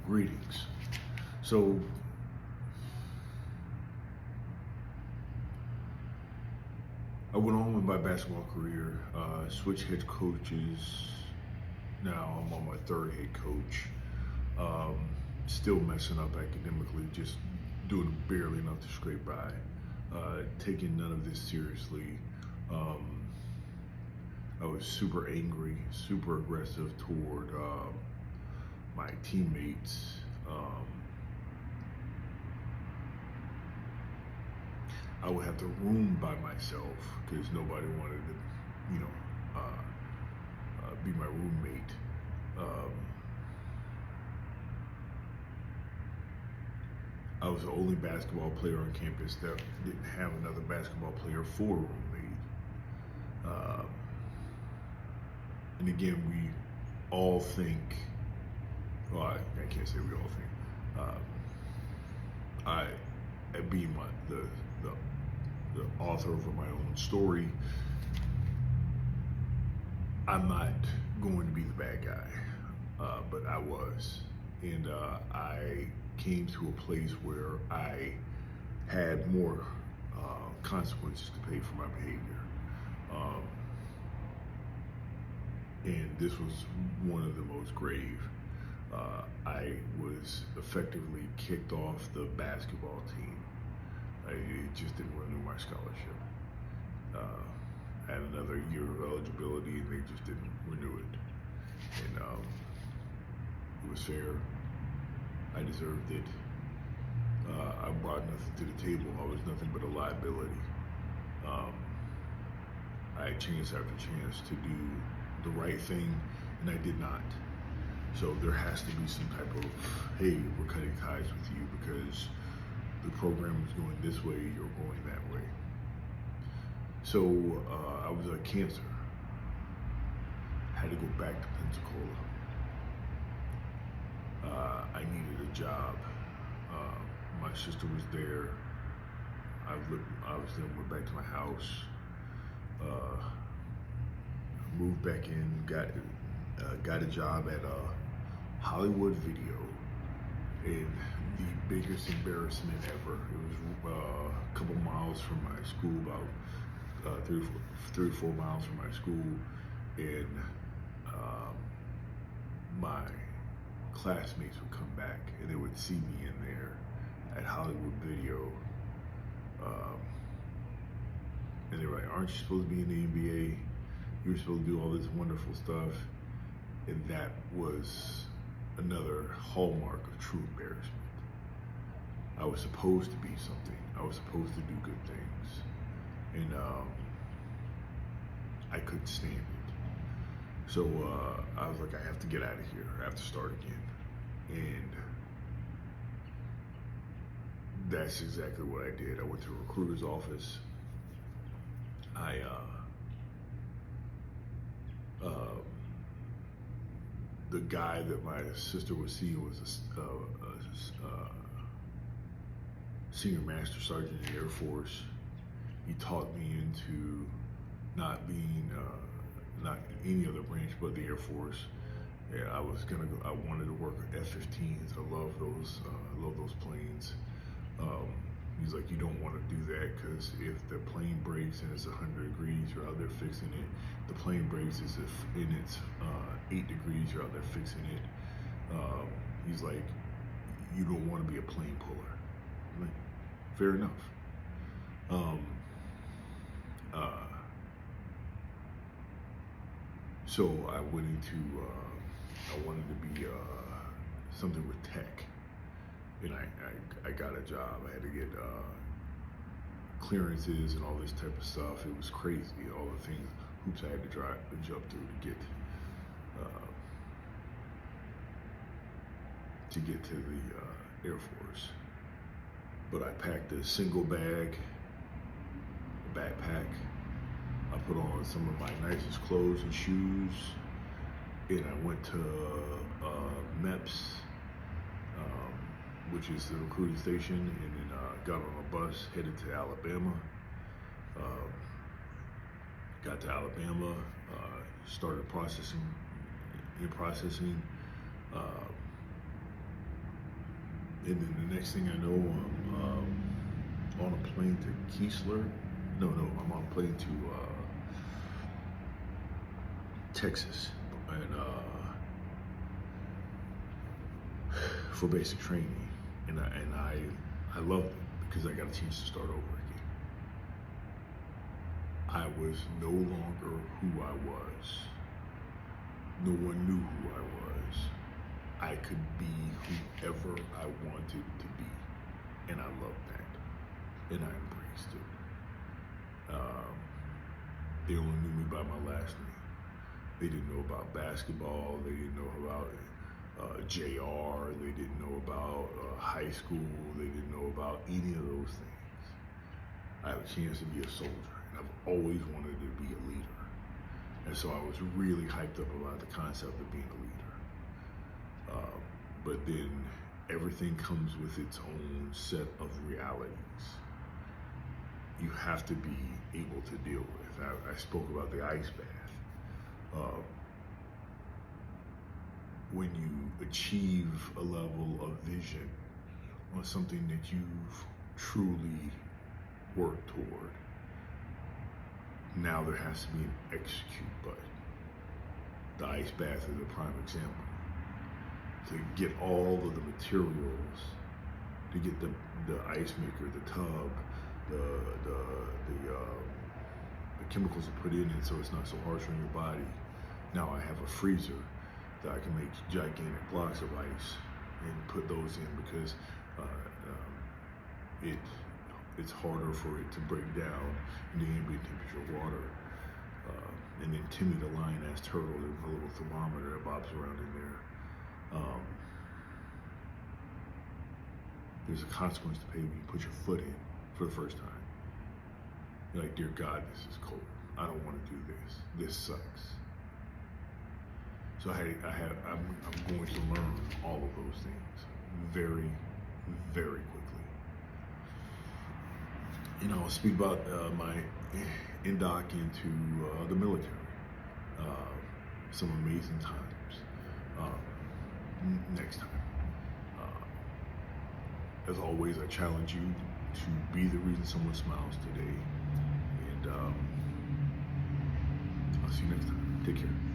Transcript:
Greetings. So, I went on with my basketball career, switched head coaches. Now I'm on my third head coach. Um, Still messing up academically, just doing barely enough to scrape by. Taking none of this seriously. Um, I was super angry, super aggressive toward my teammates. I would have the room by myself because nobody wanted to, be my roommate. Um, I was the only basketball player on campus that didn't have another basketball player for a roommate. Um, and again, we all think, well, I can't say we all think. At being the author of my own story, I'm not going to be the bad guy, but I was. And I came to a place where I had more consequences to pay for my behavior. Um, and this was one of the most grave. I was effectively kicked off the basketball team. It just didn't renew my scholarship. I had another year of eligibility and they just didn't renew it. And it was fair. I deserved it. I brought nothing to the table. I was nothing but a liability. I had chance after chance to do the right thing, and I did not. So there has to be some type of, hey, we're cutting ties with you because the program is going this way, you're going that way. So I was a cancer. I had to go back to Pensacola. I needed a job. My sister was there. I went back to my house, moved back in, got a job at Hollywood Video, and the biggest embarrassment ever. It was a couple miles from my school, about 3 or 4 miles from my school, and my classmates would come back and they would see me in there at Hollywood Video, and they were like, "Aren't you supposed to be in the NBA? You're supposed to do all this wonderful stuff." And that was another hallmark of true embarrassment. I was supposed to be something. I was supposed to do good things, and I couldn't stand it. So I was like, I have to get out of here. I have to start again. And that's exactly what I did. I went to a recruiter's office. The guy that my sister was seeing was a senior master sergeant in the Air Force. He talked me into not being not any other branch but the Air Force. Yeah, I wanted to work with F-15s. I love those. I love those planes. He's like, you don't want to do that because if the plane breaks and it's 100 degrees, you're out there fixing it. The plane breaks is if and it's 8 degrees, you're out there fixing it. He's like, you don't want to be a plane puller. I'm like, fair enough. So I went into, I wanted to be something with tech. And I got a job. I had to get clearances and all this type of stuff. It was crazy. All the things, hoops I had to jump through to get to the Air Force. But I packed a single bag, a backpack. I put on some of my nicest clothes and shoes, and I went to MEPS, which is the recruiting station, and then got on a bus, headed to Alabama. Got to Alabama, started processing. And then the next thing I know, I'm on a plane to Keesler. No, I'm on a plane to Texas, and for basic training, and I loved it because I got a chance to start over again. I was no longer who I was. No one knew who I was. I could be whoever I wanted to be, and I loved that, and I embraced it. They only knew me by my last name. They didn't know about basketball. They didn't know about JR. They didn't know about high school. They didn't know about any of those things. I have a chance to be a soldier, and I've always wanted to be a leader. And so I was really hyped up about the concept of being a leader. But then everything comes with its own set of realities you have to be able to deal with. I spoke about the ice bath. When you achieve a level of vision on something that you've truly worked toward, now there has to be an execute button. The ice bath is a prime example. To get all of the materials, to get the ice maker, the tub, the chemicals to put in it so it's not so harsh on your body. Now I have a freezer that I can make gigantic blocks of ice and put those in because it's harder for it to break down in the ambient temperature water. And then Timmy the lion-ass turtle, there's a little thermometer that bobs around in there. There's a consequence to pay when you put your foot in for the first time. You're like, dear God, this is cold. I don't want to do this. This sucks. So I'm going to learn all of those things very, very quickly. I'll speak about my induct into the military. Some amazing times. Next time. As always, I challenge you to be the reason someone smiles today. And I'll see you next time. Take care.